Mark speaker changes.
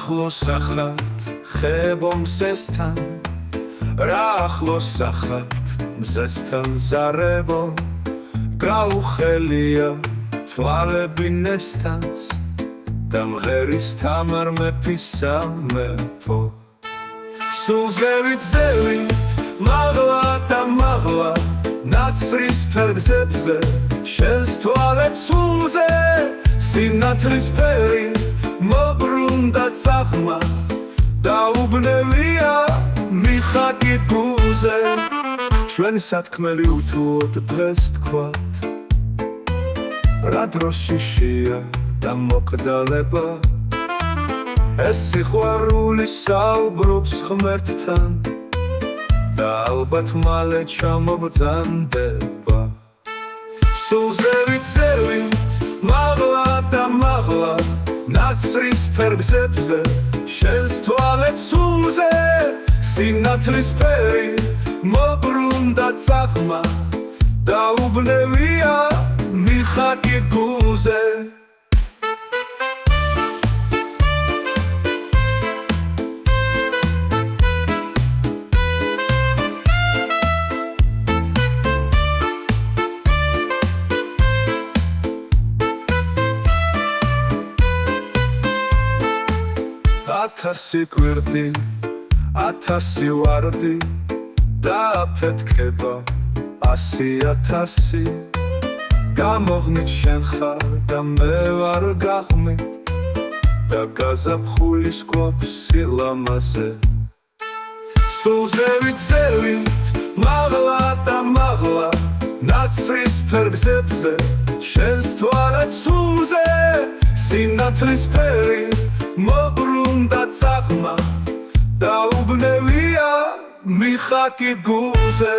Speaker 1: ახლოს ახართ ხებომსესთან რა ახლოს ახართ მზესთან ზარებო გაუხელია თვალები ნესტანს და მღერის თამარ მეფისა მეფო სულ ზევით მაღლა და მაღლა ნაცრის ფერგზებზე შენს თვალებს სულზე სინათლის ფერი მობრუნდა წაღმა დაუბნევია მიხაკი გულზე ჩვენი სათქმელი უთუოდ დღეს თქვათ რა დროს შიშია და მოკრძალება ეს სიყვარული საუბრობს ღმერთთან და ალბათ მალე ჩამობრძანდება სულ ზევით მაღლა და მაღლა ნაცრის ფერგზებზე შენს თვალებს სულზე სინათლის ფერი მობრუნდა წაღმა დაუბნევია მიხაკი გულზე ათასი გვერდი, ათასი ვარდი დააფეთქება 100,000 გამოღნით შენ ხარ და მე ვარ გაღმით და გაზაფხულის გვაქვს სილამაზე სულ ზევით მაღლა და მაღლა ნაცრის ფერგზებზე შენს თვალებს სულზე სინათლის ფერი მობრუნდა წაღმა დაუბნევია მიხაკი გულზე